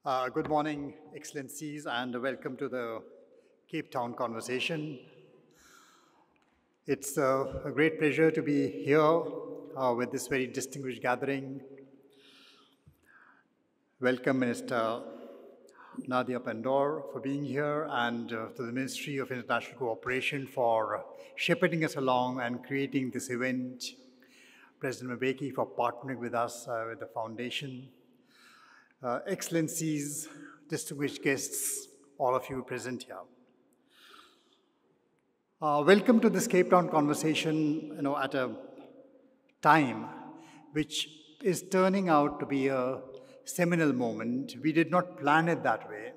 Good morning, Excellencies, and welcome to the Cape Town conversation. It's a great pleasure to be here with this very distinguished gathering. Welcome, Minister Naledi Pandor, for being here, and to the Ministry of International Cooperation for shepherding us along and creating this event. President Mbeki for partnering with us with the foundation. Excellencies, distinguished guests, all of you present here. Welcome to this Cape Town conversation, at a time which is turning out to be a seminal moment. We did not plan it that way,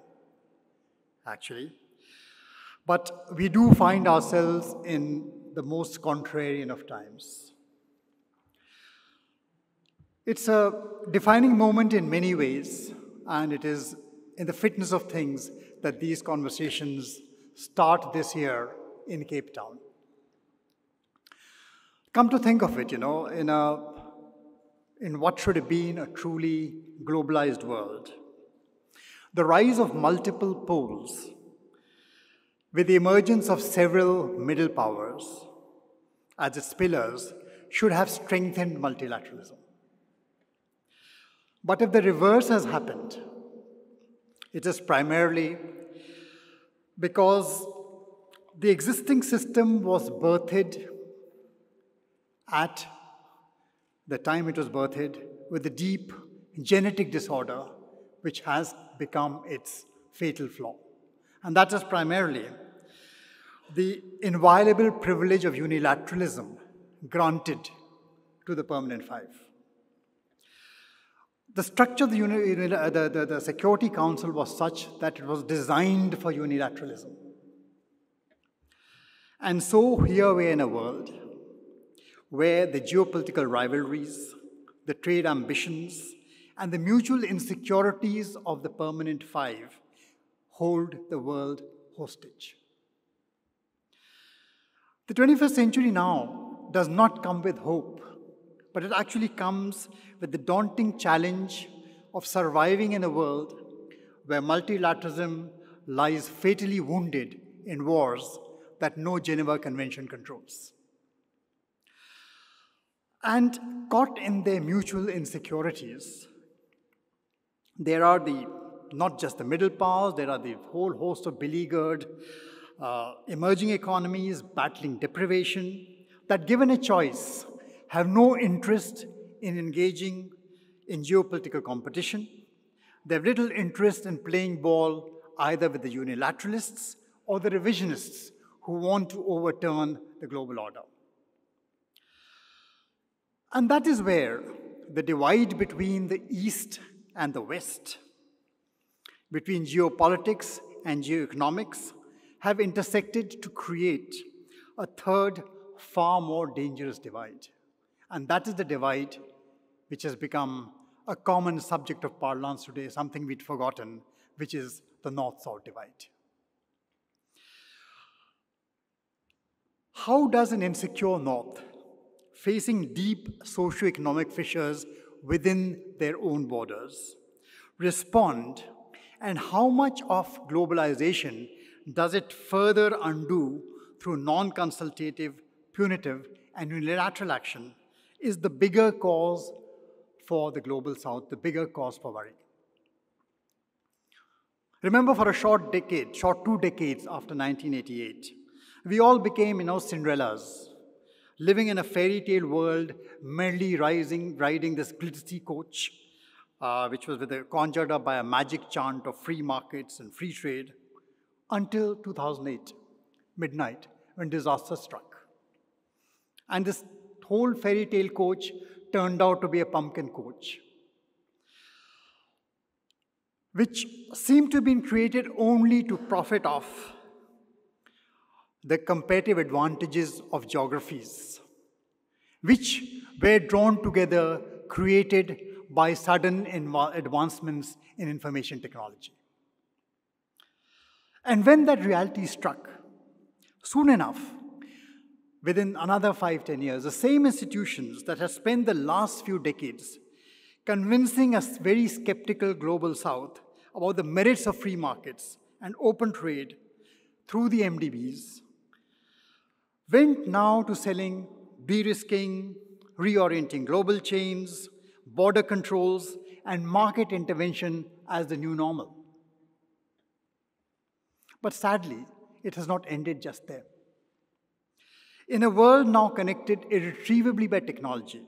actually. But we do find ourselves in the most contrarian of times. It's a defining moment in many ways, and it is in the fitness of things that these conversations start this year in Cape Town. Come to think of it, in what should have been a truly globalized world, the rise of multiple poles with the emergence of several middle powers as its pillars should have strengthened multilateralism. But if the reverse has happened, it is primarily because the existing system was birthed at the time it was birthed with a deep genetic disorder which has become its fatal flaw. And that is primarily the inviolable privilege of unilateralism granted to the Permanent Five. The structure of the Security Council was such that it was designed for unilateralism. And so here we are in a world where the geopolitical rivalries, the trade ambitions, and the mutual insecurities of the Permanent Five hold the world hostage. The 21st century now does not come with hope, but it actually comes with the daunting challenge of surviving in a world where multilateralism lies fatally wounded in wars that no Geneva Convention controls. And caught in their mutual insecurities, there are not just the middle powers, there are the whole host of beleaguered emerging economies battling deprivation that, given a choice, have no interest in engaging in geopolitical competition. They have little interest in playing ball either with the unilateralists or the revisionists who want to overturn the global order. And that is where the divide between the East and the West, between geopolitics and geoeconomics, have intersected to create a third, far more dangerous divide. And that is the divide which has become a common subject of parlance today, something we'd forgotten, which is the North-South divide. How does an insecure North, facing deep socioeconomic fissures within their own borders, respond, and how much of globalization does it further undo through non-consultative, punitive, and unilateral action is the bigger cause for the Global South, the bigger cause for worry. Remember, for a short 2 decades after 1988, we all became, Cinderellas, living in a fairy tale world, merely riding this glitzy coach, which was conjured up by a magic chant of free markets and free trade, until 2008, midnight, when disaster struck. And this whole fairy tale coach turned out to be a pumpkin coach, which seemed to have been created only to profit off the comparative advantages of geographies, which were drawn together, created by sudden advancements in information technology. And when that reality struck, soon enough, within another 5-10 years, the same institutions that have spent the last few decades convincing a very skeptical Global South about the merits of free markets and open trade through the MDBs, went now to selling de-risking, reorienting global chains, border controls, and market intervention as the new normal. But sadly, it has not ended just there. In a world now connected irretrievably by technology,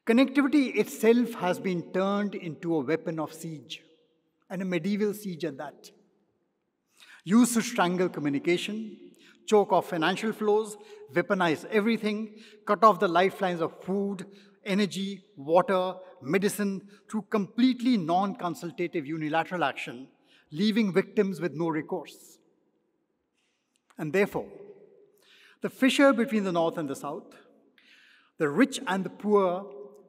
connectivity itself has been turned into a weapon of siege, and a medieval siege at that. Used to strangle communication, choke off financial flows, weaponize everything, cut off the lifelines of food, energy, water, medicine through completely non-consultative unilateral action, leaving victims with no recourse. And therefore, the fissure between the North and the South, the rich and the poor,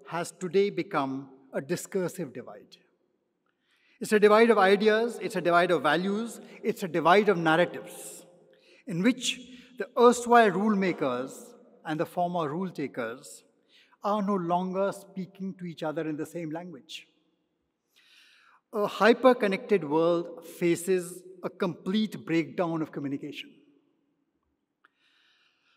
has today become a discursive divide. It's a divide of ideas, it's a divide of values, it's a divide of narratives, in which the erstwhile rule makers and the former rule takers are no longer speaking to each other in the same language. A hyper-connected world faces a complete breakdown of communication.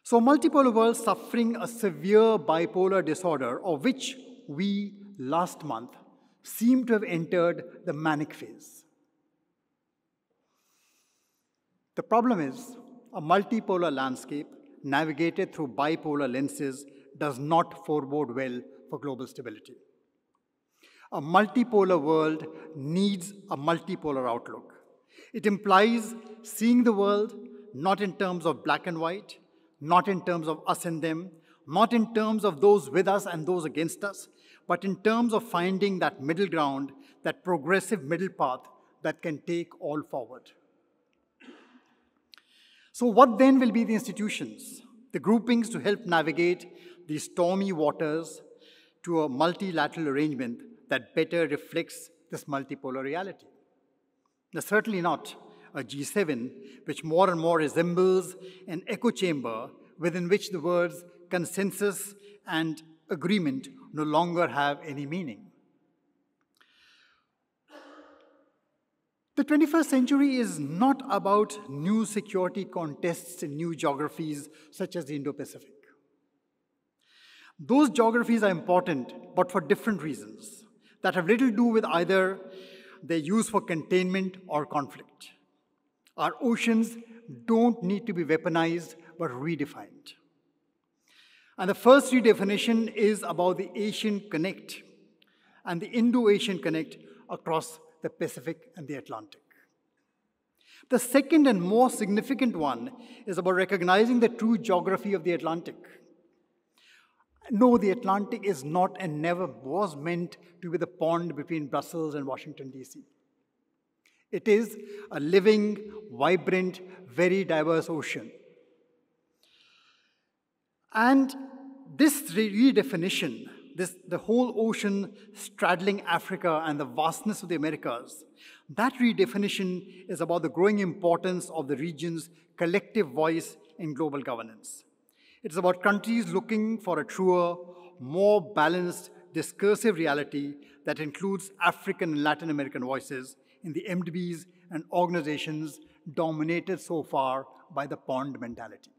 So a multipolar world suffering a severe bipolar disorder, of which we, last month, seem to have entered the manic phase. The problem is, a multipolar landscape navigated through bipolar lenses does not forebode well for global stability. A multipolar world needs a multipolar outlook. It implies seeing the world not in terms of black and white, not in terms of us and them, not in terms of those with us and those against us, but in terms of finding that middle ground, that progressive middle path that can take all forward. So what then will be the institutions, the groupings to help navigate these stormy waters to a multilateral arrangement that better reflects this multipolar reality? Now, certainly not a G7, which more and more resembles an echo chamber within which the words consensus and agreement no longer have any meaning. The 21st century is not about new security contests in new geographies such as the Indo-Pacific. Those geographies are important, but for different reasons that have little to do with either their use for containment or conflict. Our oceans don't need to be weaponized, but redefined. And the first redefinition is about the Asian Connect and the Indo-Asian Connect across the Pacific and the Atlantic. The second and more significant one is about recognizing the true geography of the Atlantic. No, the Atlantic is not and never was meant to be the pond between Brussels and Washington, D.C. It is a living, vibrant, very diverse ocean. And this redefinition, the whole ocean straddling Africa and the vastness of the Americas, that redefinition is about the growing importance of the region's collective voice in global governance. It's about countries looking for a truer, more balanced, discursive reality that includes African and Latin American voices in the MDBs and organizations dominated so far by the pond mentality.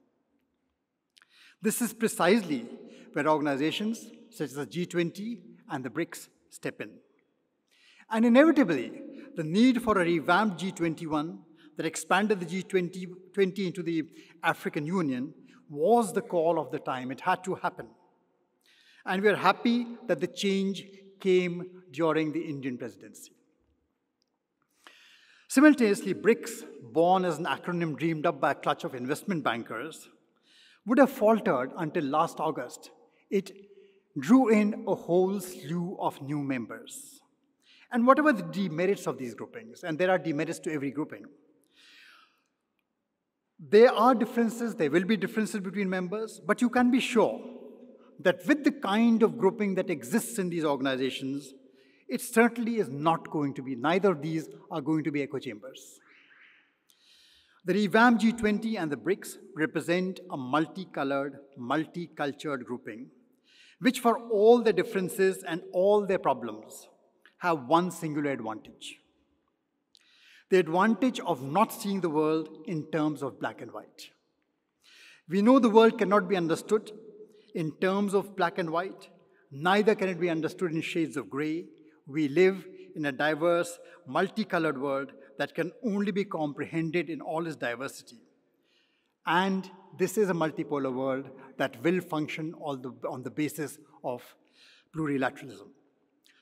This is precisely where organizations such as the G20 and the BRICS step in. And inevitably, the need for a revamped G21 that expanded the G20 into the African Union was the call of the time. It had to happen. And we are happy that the change came during the Indian presidency. Simultaneously, BRICS, born as an acronym dreamed up by a clutch of investment bankers, would have faltered until last August. It drew in a whole slew of new members. And whatever the demerits of these groupings, and there are demerits to every grouping, there are differences, there will be differences between members, but you can be sure that with the kind of grouping that exists in these organizations, it certainly is not going to be, neither of these are going to be echo chambers. The revamped G20 and the BRICS represent a multicolored, multicultured grouping, which for all their differences and all their problems, have one singular advantage. the advantage of not seeing the world in terms of black and white. We know the world cannot be understood in terms of black and white, neither can it be understood in shades of gray. We live in a diverse, multicolored world that can only be comprehended in all its diversity. And this is a multipolar world that will function on the basis of plurilateralism.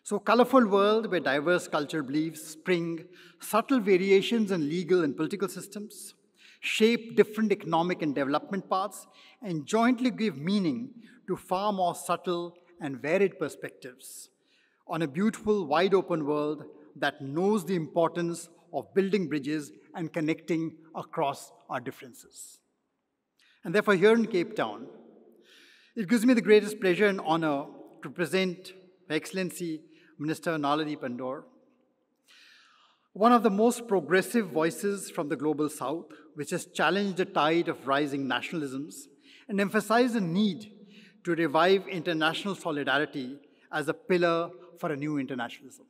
So a colorful world where diverse cultural beliefs spring subtle variations in legal and political systems, shape different economic and development paths, and jointly give meaning to far more subtle and varied perspectives on a beautiful, wide open world that knows the importance of building bridges and connecting across our differences. And therefore, here in Cape Town, it gives me the greatest pleasure and honor to present Her Excellency Minister Naledi Pandor, one of the most progressive voices from the Global South, which has challenged the tide of rising nationalisms and emphasized the need to revive international solidarity as a pillar for a new internationalism.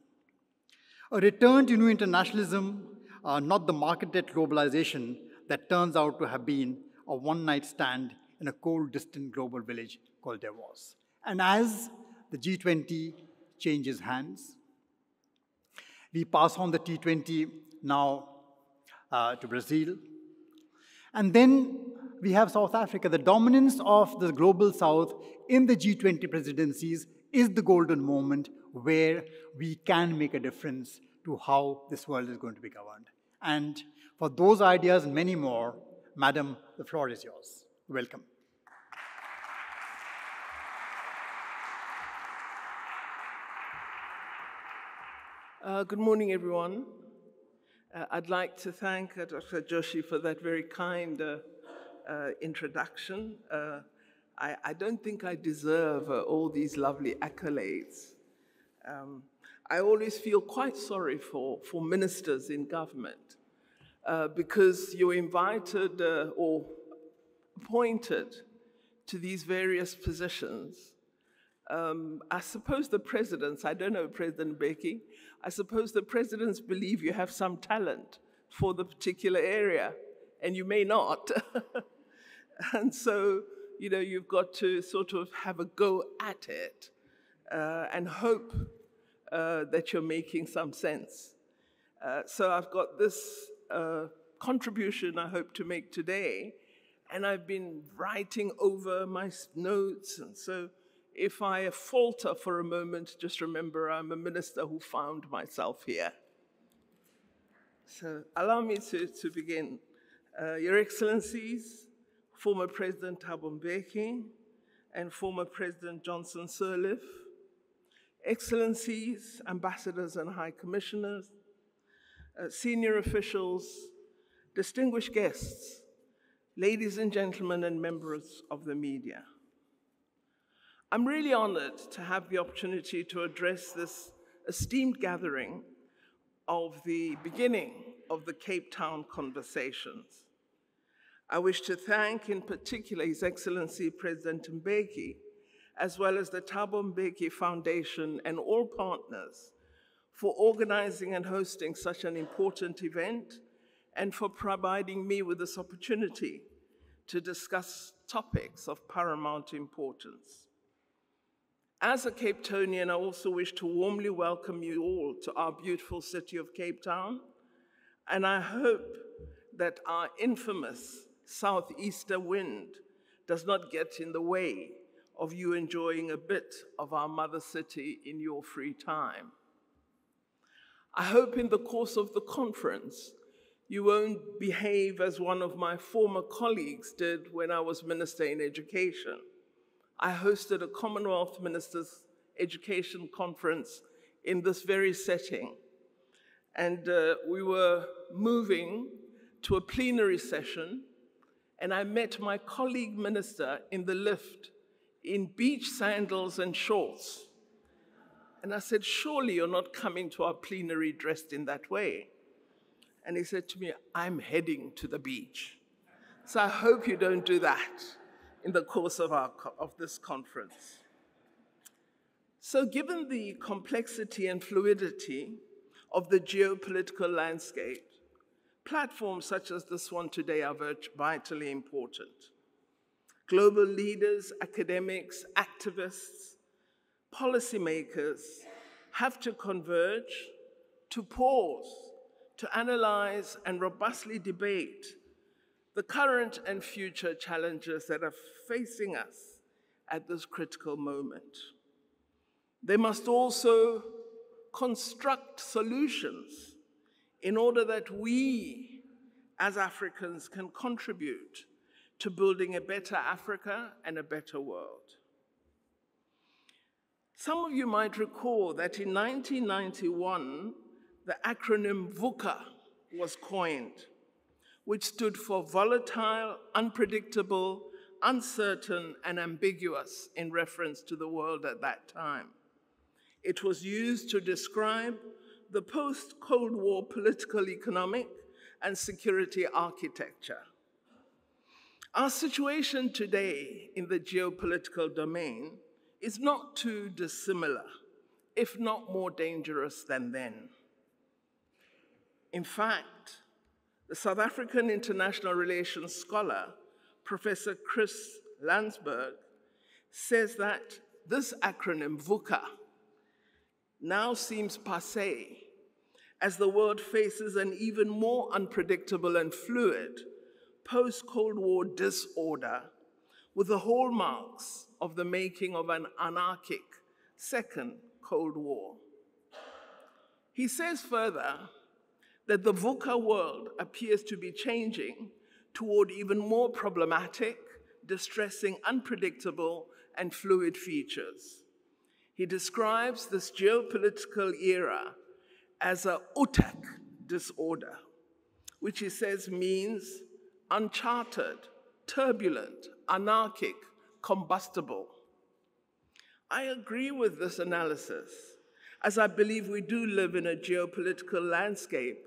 A return to new internationalism, not the market-led globalization that turns out to have been a one-night stand in a cold, distant global village called Davos. And as the G20 changes hands, we pass on the T20 now to Brazil. And then we have South Africa. The dominance of the Global South in the G20 presidencies is the golden moment where we can make a difference to how this world is going to be governed. And for those ideas and many more, Madam, the floor is yours. Welcome. Good morning, everyone. I'd like to thank Dr. Joshi for that very kind introduction. I don't think I deserve all these lovely accolades. I always feel quite sorry for ministers in government because you're invited or appointed to these various positions. I suppose the presidents, I don't know President Mbeki, I suppose the presidents believe you have some talent for the particular area, and you may not. And so, you know, you've got to sort of have a go at it and hope that you're making some sense. So I've got this contribution I hope to make today, and I've been writing over my notes, and so if I falter for a moment, just remember I'm a minister who found myself here. So allow me to begin. Your Excellencies, former President Thabo Mbeki and former President Johnson Sirleaf, Excellencies, Ambassadors and High Commissioners, senior officials, distinguished guests, ladies and gentlemen and members of the media. I'm really honored to have the opportunity to address this esteemed gathering of the beginning of the Cape Town conversations. I wish to thank in particular His Excellency President Mbeki, as well as the Thabo Mbeki Foundation and all partners for organizing and hosting such an important event and for providing me with this opportunity to discuss topics of paramount importance. As a Cape Townian, I also wish to warmly welcome you all to our beautiful city of Cape Town, and I hope that our infamous southeaster wind does not get in the way of you enjoying a bit of our mother city in your free time. I hope in the course of the conference, you won't behave as one of my former colleagues did when I was Minister in Education. I hosted a Commonwealth Ministers' Education Conference in this very setting. And we were moving to a plenary session, and I met my colleague minister in the lift in beach sandals and shorts. And I said, surely you're not coming to our plenary dressed in that way. And he said to me, I'm heading to the beach. So I hope you don't do that in the course of this conference. So given the complexity and fluidity of the geopolitical landscape, Platforms such as this one today are vitally important. Global leaders, academics, activists, policymakers have to converge, to pause, to analyze and robustly debate the current and future challenges that are facing us at this critical moment. They must also construct solutions in order that we, as Africans, can contribute to building a better Africa and a better world. Some of you might recall that in 1991, the acronym VUCA was coined, which stood for volatile, unpredictable, uncertain, and ambiguous in reference to the world at that time. It was used to describe the post-Cold War political, economic, and security architecture. Our situation today in the geopolitical domain is not too dissimilar, if not more dangerous than then. In fact, the South African international relations scholar, Professor Chris Landsberg, says that this acronym, VUCA, now seems passé as the world faces an even more unpredictable and fluid post-Cold War disorder with the hallmarks of the making of an anarchic second Cold War. He says further that the VUCA world appears to be changing toward even more problematic, distressing, unpredictable, and fluid features. He describes this geopolitical era as a UTAC disorder, which he says means uncharted, turbulent, anarchic, combustible. I agree with this analysis, as I believe we do live in a geopolitical landscape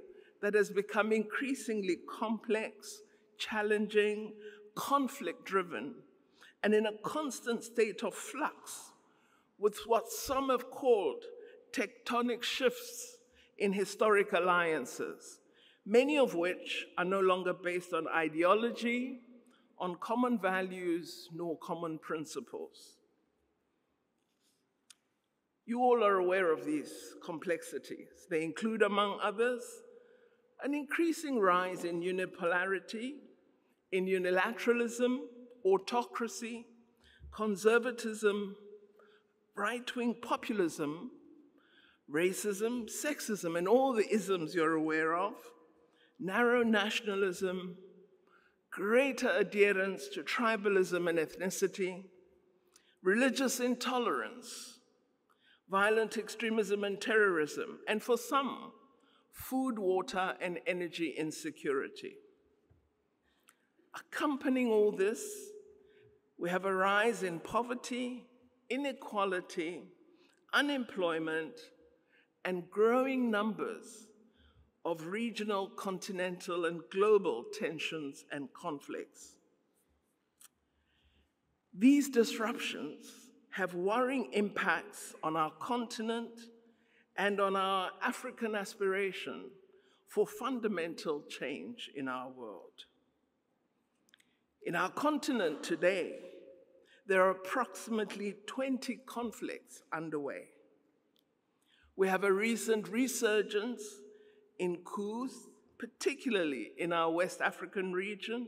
that has become increasingly complex, challenging, conflict-driven, and in a constant state of flux, with what some have called tectonic shifts in historic alliances, many of which are no longer based on ideology, on common values, nor common principles. You all are aware of these complexities. They include, among others, an increasing rise in unipolarity, in unilateralism, autocracy, conservatism, right-wing populism, racism, sexism, and all the isms you're aware of, narrow nationalism, greater adherence to tribalism and ethnicity, religious intolerance, violent extremism and terrorism, and for some, food, water, and energy insecurity. Accompanying all this, we have a rise in poverty, inequality, unemployment, and growing numbers of regional, continental, and global tensions and conflicts. These disruptions have worrying impacts on our continent and on our African aspiration for fundamental change in our world. In our continent today, there are approximately 20 conflicts underway. We have a recent resurgence in coups, particularly in our West African region,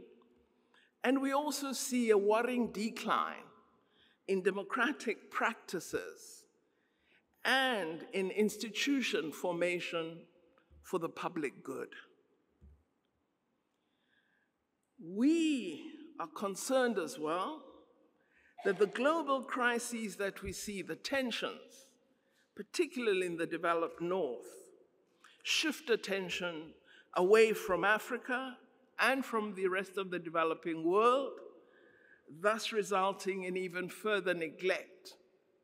and we also see a worrying decline in democratic practices and in institution formation for the public good. We are concerned as well that the global crises that we see, the tensions, particularly in the developed North, shift attention away from Africa and from the rest of the developing world, thus resulting in even further neglect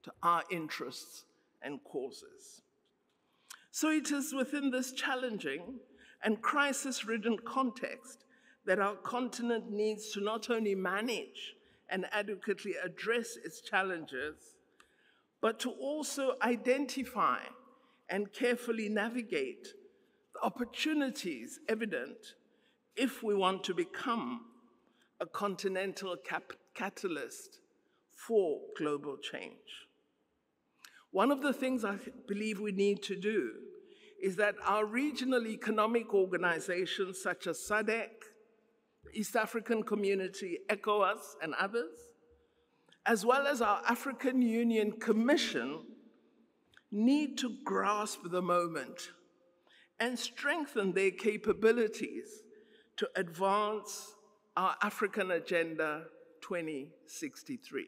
to our interests and causes. So it is within this challenging and crisis-ridden context that our continent needs to not only manage and adequately address its challenges, but to also identify and carefully navigate the opportunities evident if we want to become a continental catalyst for global change. One of the things I believe we need to do is that our regional economic organizations such as SADC, East African Community, ECOWAS, and others, as well as our African Union Commission, need to grasp the moment and strengthen their capabilities to advance our African Agenda 2063.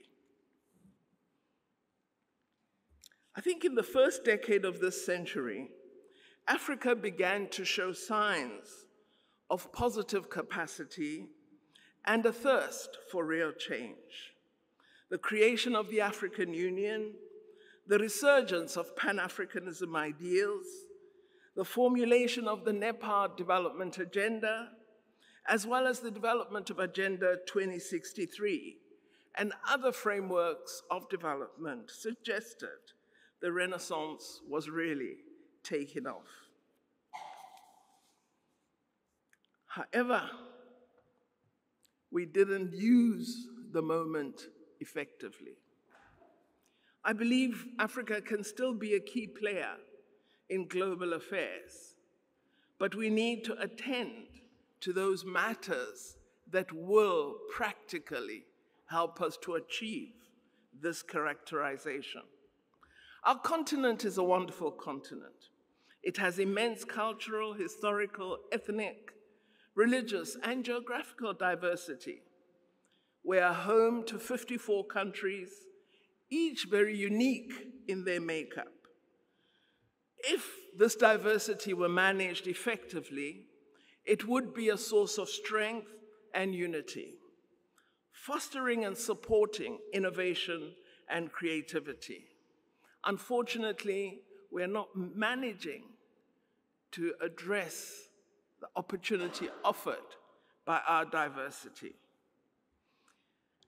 I think in the first decade of this century, Africa began to show signs of positive capacity and a thirst for real change. The creation of the African Union, the resurgence of Pan-Africanism ideals, the formulation of the NEPAD Development Agenda, as well as the development of Agenda 2063 and other frameworks of development suggested the Renaissance was really taking off. However, we didn't use the moment effectively. I believe Africa can still be a key player in global affairs, but we need to attend to those matters that will practically help us to achieve this characterization. Our continent is a wonderful continent. It has immense cultural, historical, ethnic, religious, and geographical diversity. We are home to 54 countries, each very unique in their makeup. If this diversity were managed effectively, it would be a source of strength and unity, fostering and supporting innovation and creativity. Unfortunately, we're not managing to address the opportunity offered by our diversity.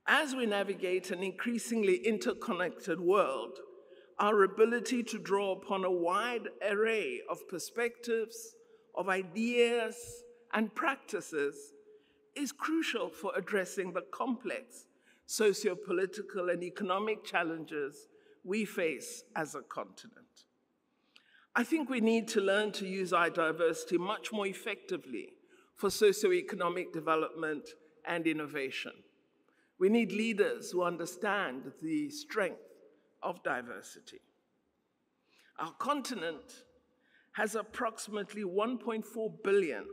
As we navigate an increasingly interconnected world, our ability to draw upon a wide array of perspectives, of ideas, and practices is crucial for addressing the complex socio-political and economic challenges we face as a continent. I think we need to learn to use our diversity much more effectively for socio-economic development and innovation. We need leaders who understand the strength of diversity. Our continent has approximately 1.4 billion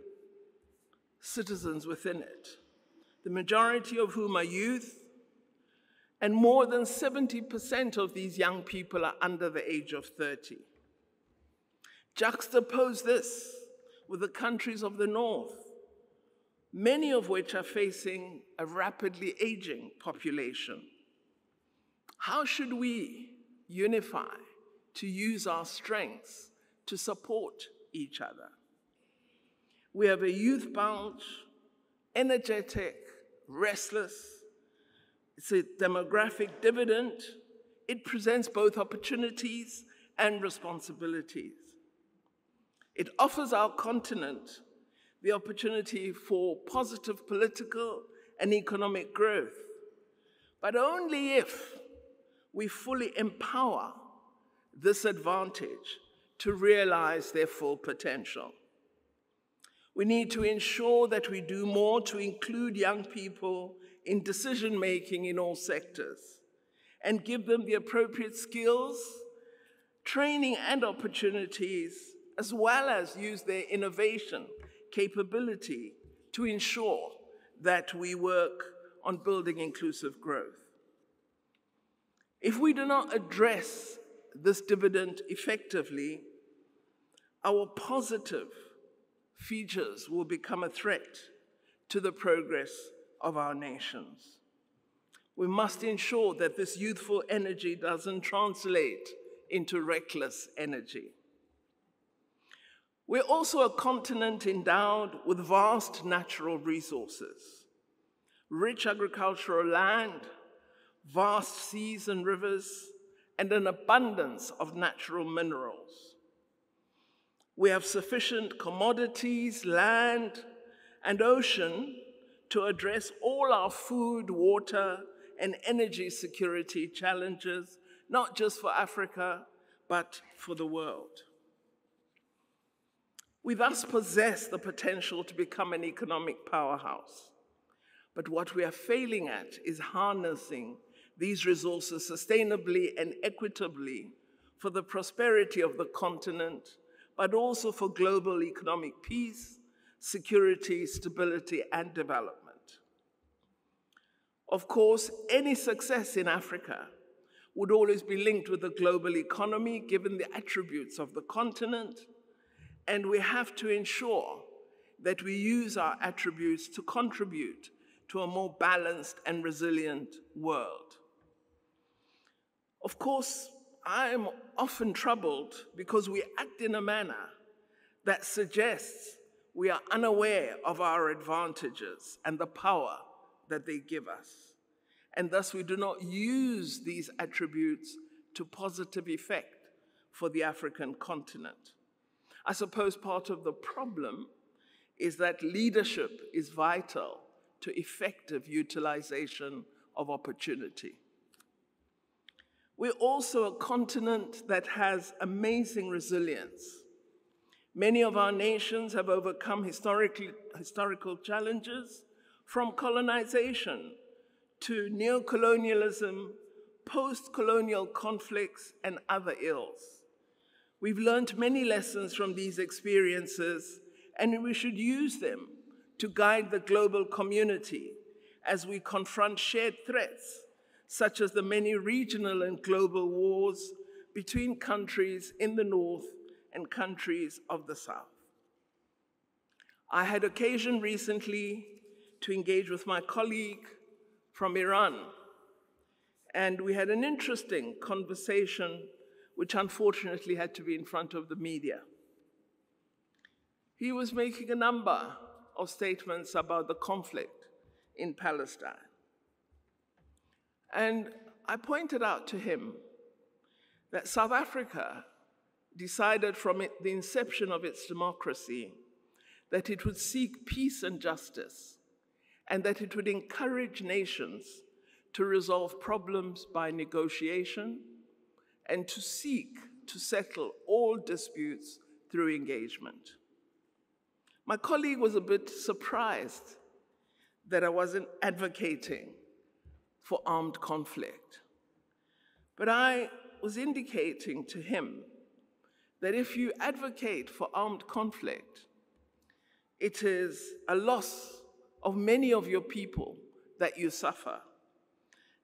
citizens within it, the majority of whom are youth, and more than 70% of these young people are under the age of 30. Juxtapose this with the countries of the North, many of which are facing a rapidly aging population. How should we unify to use our strengths to support each other? We have a youth bunch, energetic, restless. It's a demographic dividend. It presents both opportunities and responsibilities. It offers our continent the opportunity for positive political and economic growth, but only if we fully empower this advantage to realize their full potential. We need to ensure that we do more to include young people in decision-making in all sectors and give them the appropriate skills, training, and opportunities, as well as use their innovation capability to ensure that we work on building inclusive growth. If we do not address this dividend effectively, our positive features will become a threat to the progress of our nations. We must ensure that this youthful energy doesn't translate into reckless energy. We're also a continent endowed with vast natural resources, rich agricultural land, vast seas and rivers, and an abundance of natural minerals. We have sufficient commodities, land, and ocean to address all our food, water, and energy security challenges, not just for Africa, but for the world. We thus possess the potential to become an economic powerhouse. But what we are failing at is harnessing these resources sustainably and equitably for the prosperity of the continent, but also for global economic peace, security, stability, and development. Of course, any success in Africa would always be linked with the global economy, given the attributes of the continent, and we have to ensure that we use our attributes to contribute to a more balanced and resilient world. Of course, I am often troubled because we act in a manner that suggests we are unaware of our advantages and the power that they give us, and thus we do not use these attributes to positive effect for the African continent. I suppose part of the problem is that leadership is vital to effective utilization of opportunity. We're also a continent that has amazing resilience. Many of our nations have overcome historical challenges, from colonization to neocolonialism, post-colonial conflicts, and other ills. We've learned many lessons from these experiences, and we should use them to guide the global community as we confront shared threats, such as the many regional and global wars between countries in the north and countries of the south. I had occasion recently to engage with my colleague from Iran, and we had an interesting conversation which unfortunately had to be in front of the media. He was making a number of statements about the conflict in Palestine. And I pointed out to him that South Africa decided from the inception of its democracy that it would seek peace and justice, and that it would encourage nations to resolve problems by negotiation and to seek to settle all disputes through engagement. My colleague was a bit surprised that I wasn't advocating for armed conflict. But I was indicating to him that if you advocate for armed conflict, it is a loss of many of your people that you suffer.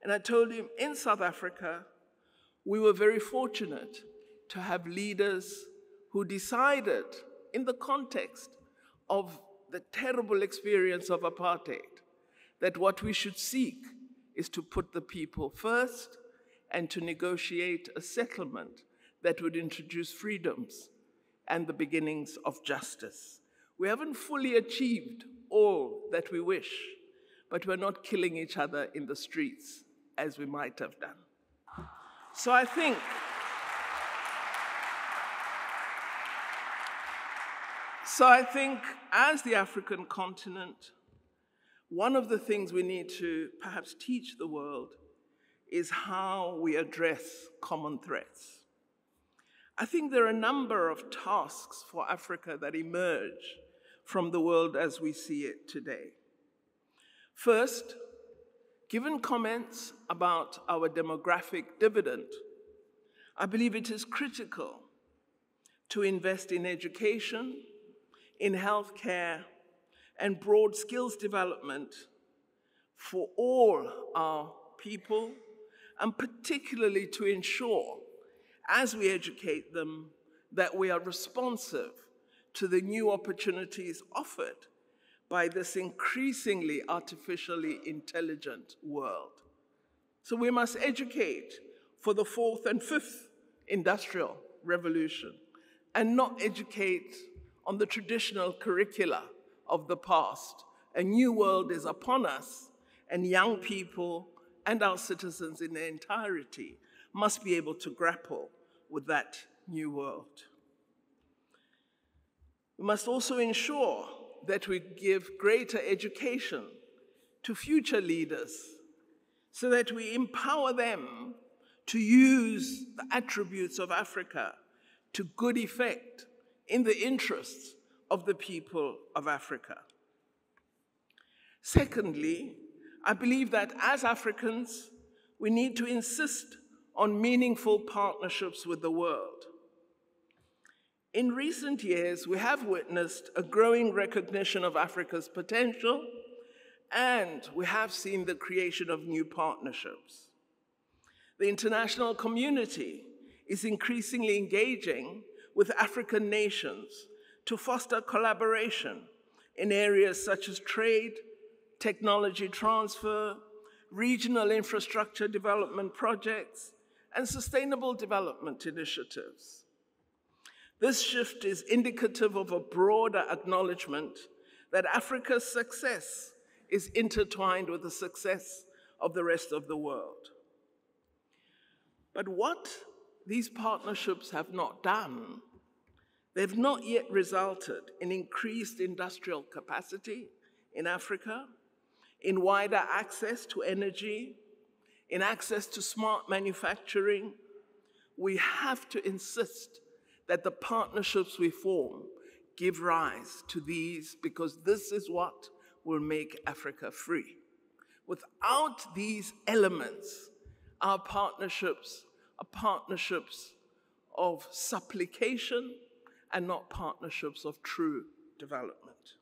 And I told him, in South Africa, we were very fortunate to have leaders who decided, in the context of the terrible experience of apartheid, that what we should seek is to put the people first and to negotiate a settlement that would introduce freedoms and the beginnings of justice. We haven't fully achieved all that we wish, but we're not killing each other in the streets as we might have done. So I think as the African continent, one of the things we need to perhaps teach the world is how we address common threats. I think there are a number of tasks for Africa that emerge from the world as we see it today. First, given comments about our demographic dividend, I believe it is critical to invest in education, in healthcare, and broad skills development for all our people, and particularly to ensure, as we educate them, that we are responsive to the new opportunities offered by this increasingly artificially intelligent world. So we must educate for the fourth and fifth industrial revolution and not educate on the traditional curricula of the past. A new world is upon us, and young people and our citizens in their entirety must be able to grapple with that new world. We must also ensure that we give greater education to future leaders so that we empower them to use the attributes of Africa to good effect in the interests of the people of Africa. Secondly, I believe that as Africans, we need to insist on meaningful partnerships with the world. In recent years, we have witnessed a growing recognition of Africa's potential, and we have seen the creation of new partnerships. The international community is increasingly engaging with African nations to foster collaboration in areas such as trade, technology transfer, regional infrastructure development projects, and sustainable development initiatives. This shift is indicative of a broader acknowledgement that Africa's success is intertwined with the success of the rest of the world. But what these partnerships have not done, they've not yet resulted in increased industrial capacity in Africa, in wider access to energy, in access to smart manufacturing. We have to insist that the partnerships we form give rise to these, because this is what will make Africa free. Without these elements, our partnerships are partnerships of supplication and not partnerships of true development.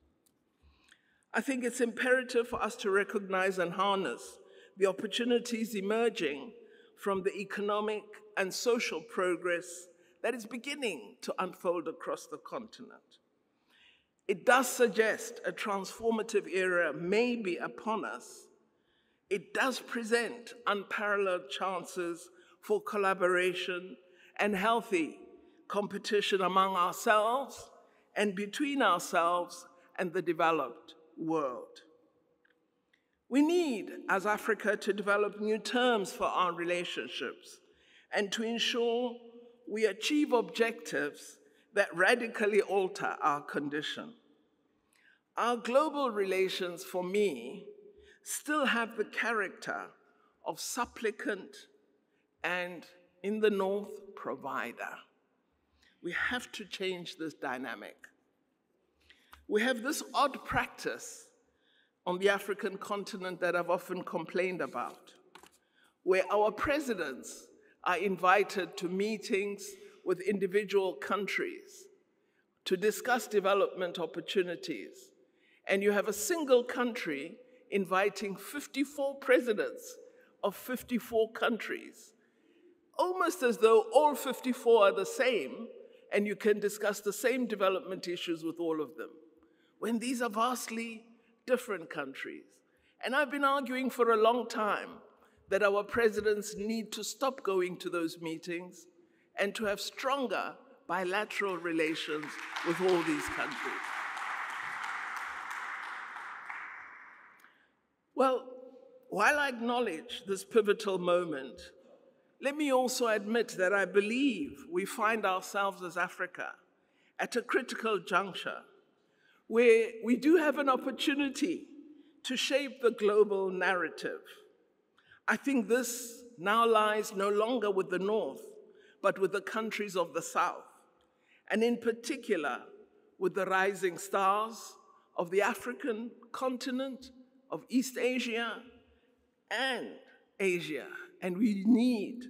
I think it's imperative for us to recognize and harness the opportunities emerging from the economic and social progress that is beginning to unfold across the continent. It does suggest a transformative era may be upon us. It does present unparalleled chances for collaboration and healthy competition among ourselves and between ourselves and the developed world. We need, as Africa, to develop new terms for our relationships and to ensure we achieve objectives that radically alter our condition. Our global relations, for me, still have the character of supplicant and, in the North, provider. We have to change this dynamic. We have this odd practice on the African continent that I've often complained about, where our presidents are invited to meetings with individual countries to discuss development opportunities. And you have a single country inviting 54 presidents of 54 countries, almost as though all 54 are the same and you can discuss the same development issues with all of them, when these are vastly different countries. And I've been arguing for a long time that our presidents need to stop going to those meetings and to have stronger bilateral relations with all these countries. Well, while I acknowledge this pivotal moment, let me also admit that I believe we find ourselves as Africa at a critical juncture where we do have an opportunity to shape the global narrative. I think this now lies no longer with the North, but with the countries of the South, and in particular with the rising stars of the African continent, of East Asia, and Asia. And we need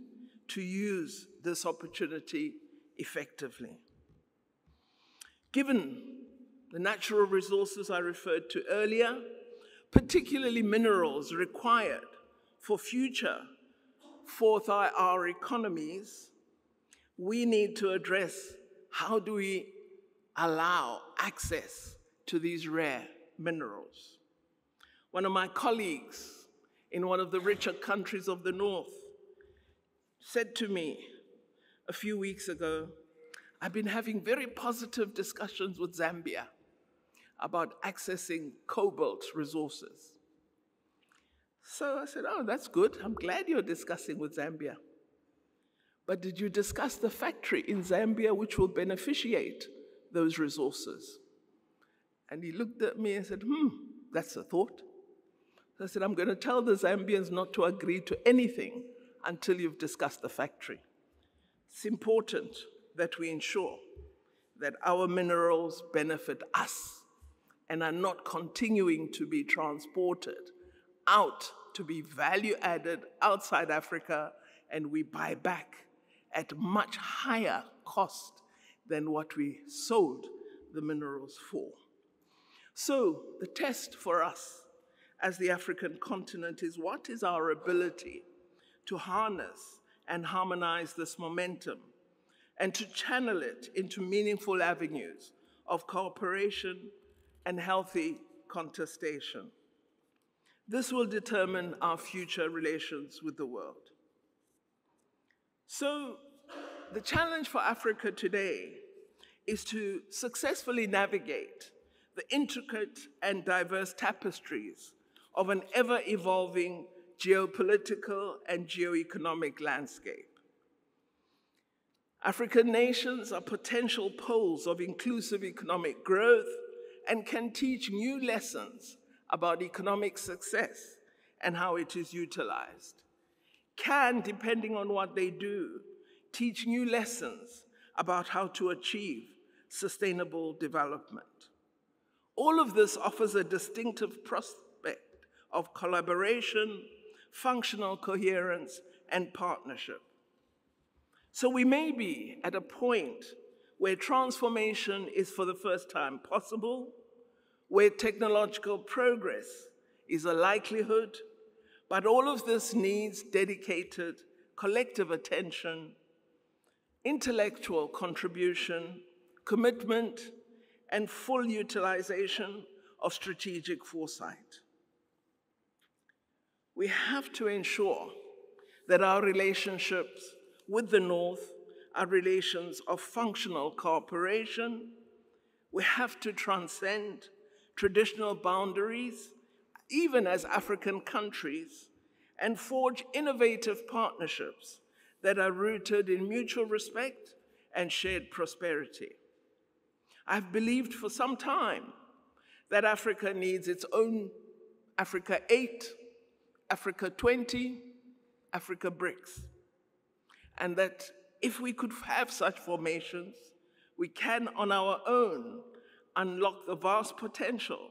to use this opportunity effectively. Given the natural resources I referred to earlier, particularly minerals required for future fourth IR economies, we need to address how do we allow access to these rare minerals. One of my colleagues in one of the richer countries of the North said to me a few weeks ago, I've been having very positive discussions with Zambia about accessing cobalt resources. So I said, oh, that's good. I'm glad you're discussing with Zambia. But did you discuss the factory in Zambia which will beneficiate those resources? And he looked at me and said, that's a thought. So I said, I'm going to tell the Zambians not to agree to anything until you've discussed the factory. It's important that we ensure that our minerals benefit us and are not continuing to be transported out to be value added outside Africa, and we buy back at much higher cost than what we sold the minerals for. So the test for us as the African continent is, what is our ability to harness and harmonize this momentum and to channel it into meaningful avenues of cooperation and healthy contestation? This will determine our future relations with the world. So the challenge for Africa today is to successfully navigate the intricate and diverse tapestries of an ever-evolving geopolitical and geoeconomic landscape. African nations are potential poles of inclusive economic growth and can teach new lessons about economic success and how it is utilized. Can, depending on what they do, teach new lessons about how to achieve sustainable development. All of this offers a distinctive prospect of collaboration, functional coherence, and partnership. So we may be at a point where transformation is for the first time possible, where technological progress is a likelihood, but all of this needs dedicated collective attention, intellectual contribution, commitment, and full utilization of strategic foresight. We have to ensure that our relationships with the North are relations of functional cooperation. We have to transcend traditional boundaries, even as African countries, and forge innovative partnerships that are rooted in mutual respect and shared prosperity. I've believed for some time that Africa needs its own Africa 8, Africa 20, Africa BRICS, and that if we could have such formations, we can on our own unlock the vast potential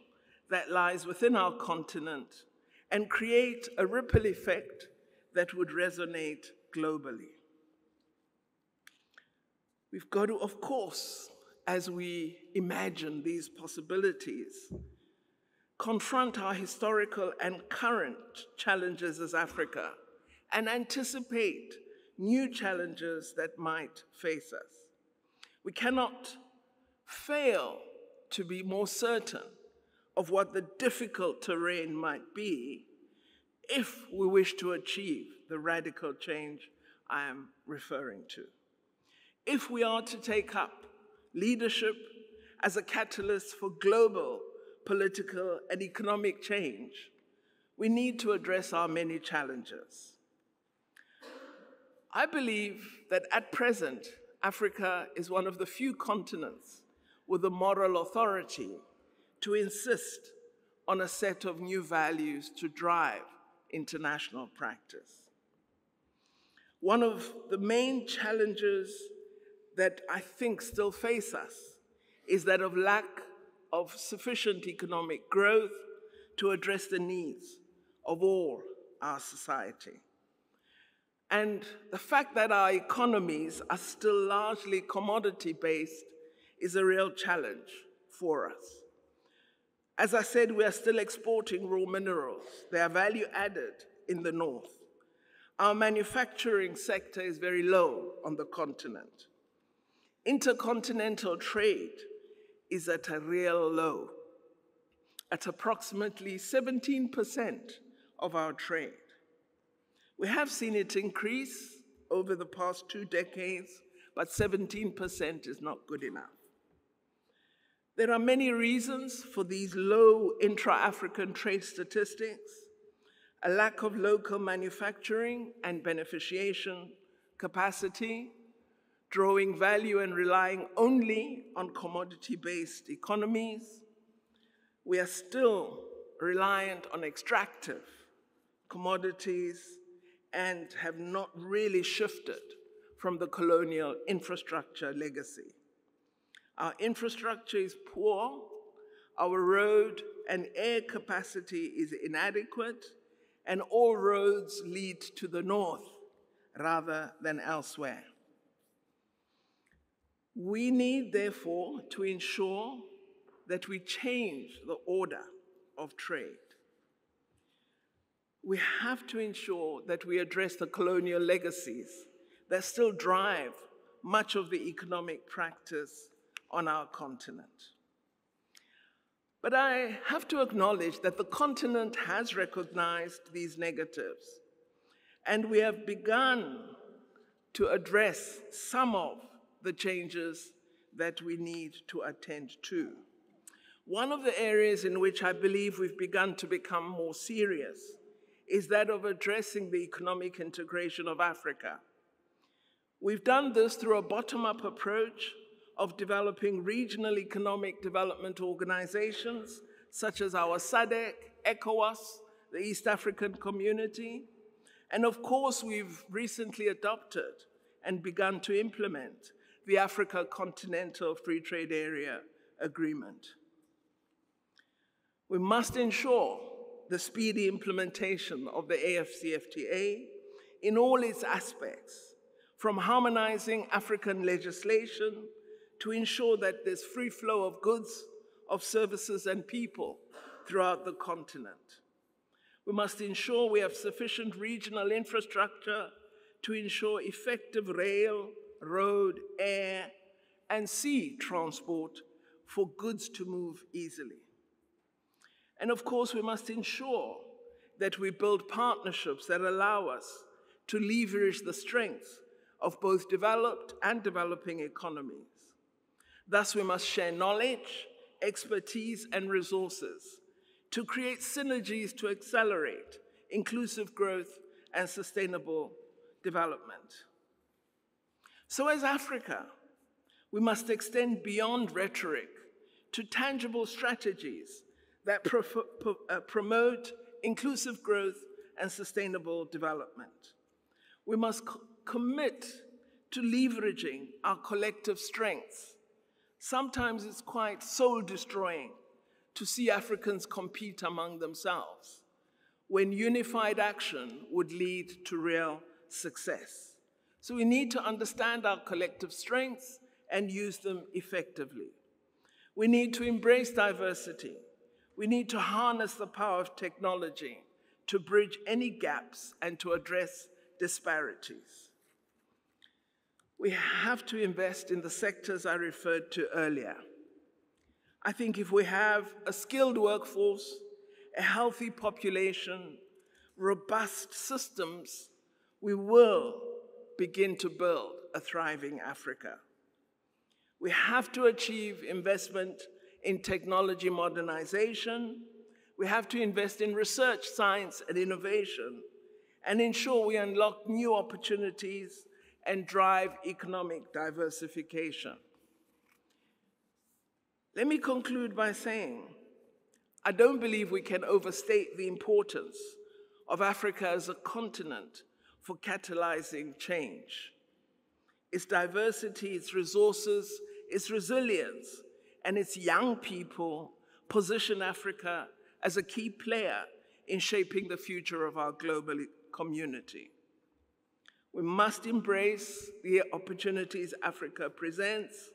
that lies within our continent and create a ripple effect that would resonate globally. We've got to, of course, as we imagine these possibilities, confront our historical and current challenges as Africa and anticipate new challenges that might face us. We cannot fail to be more certain of what the difficult terrain might be if we wish to achieve the radical change I am referring to. If we are to take up leadership as a catalyst for global political and economic change, we need to address our many challenges. I believe that at present, Africa is one of the few continents with the moral authority to insist on a set of new values to drive international practice. One of the main challenges that I think still face us is that of lack of sufficient economic growth to address the needs of all our society. And the fact that our economies are still largely commodity-based is a real challenge for us. As I said, we are still exporting raw minerals. They are value added in the North. Our manufacturing sector is very low on the continent. Intercontinental trade is at a real low, at approximately 17% of our trade. We have seen it increase over the past 2 decades, but 17% is not good enough. There are many reasons for these low intra-African trade statistics: a lack of local manufacturing and beneficiation capacity, drawing value and relying only on commodity-based economies, we are still reliant on extractive commodities and have not really shifted from the colonial infrastructure legacy. Our infrastructure is poor, our road and air capacity is inadequate, and all roads lead to the north rather than elsewhere. We need, therefore, to ensure that we change the order of trade. We have to ensure that we address the colonial legacies that still drive much of the economic practice on our continent. But I have to acknowledge that the continent has recognized these negatives, and we have begun to address some of the changes that we need to attend to. One of the areas in which I believe we've begun to become more serious is that of addressing the economic integration of Africa. We've done this through a bottom-up approach of developing regional economic development organizations, such as our SADC, ECOWAS, the East African Community, and of course we've recently adopted and begun to implement the Africa Continental Free Trade Area Agreement. We must ensure the speedy implementation of the AFCFTA in all its aspects, from harmonizing African legislation to ensure that there's free flow of goods, of services, and people throughout the continent. We must ensure we have sufficient regional infrastructure to ensure effective rail, road, air, and sea transport for goods to move easily. And of course, we must ensure that we build partnerships that allow us to leverage the strengths of both developed and developing economies. Thus, we must share knowledge, expertise, and resources to create synergies to accelerate inclusive growth and sustainable development. So as Africa, we must extend beyond rhetoric to tangible strategies that promote inclusive growth and sustainable development. We must commit to leveraging our collective strengths. Sometimes it's quite soul-destroying to see Africans compete among themselves, when unified action would lead to real success. So we need to understand our collective strengths and use them effectively. We need to embrace diversity. We need to harness the power of technology to bridge any gaps and to address disparities. We have to invest in the sectors I referred to earlier. I think if we have a skilled workforce, a healthy population, robust systems, we will begin to build a thriving Africa. We have to achieve investment in technology modernization. We have to invest in research, science, and innovation, and ensure we unlock new opportunities and drive economic diversification. Let me conclude by saying, I don't believe we can overstate the importance of Africa as a continent for catalyzing change. Its diversity, its resources, its resilience, and its young people position Africa as a key player in shaping the future of our global community. We must embrace the opportunities Africa presents,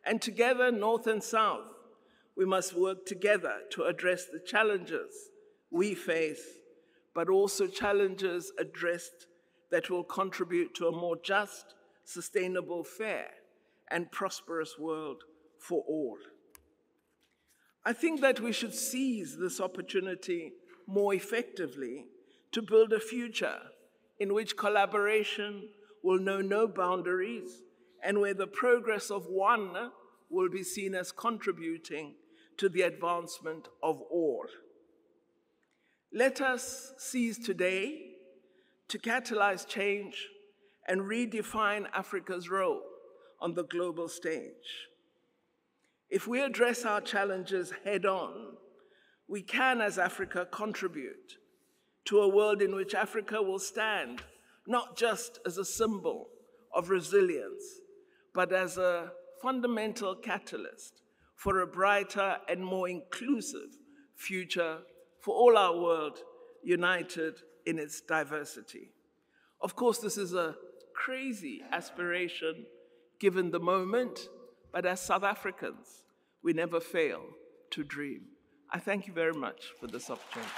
and together, North and South, we must work together to address the challenges we face, but also challenges addressed that will contribute to a more just, sustainable, fair, and prosperous world for all. I think that we should seize this opportunity more effectively to build a future in which collaboration will know no boundaries and where the progress of one will be seen as contributing to the advancement of all. Let us seize today to catalyze change and redefine Africa's role on the global stage. If we address our challenges head-on, We can, as Africa, contribute to a world in which Africa will stand not just as a symbol of resilience, but as a fundamental catalyst for a brighter and more inclusive future for all our world, united in its diversity. Of course, this is a crazy aspiration given the moment, but as South Africans, we never fail to dream. I thank you very much for this opportunity.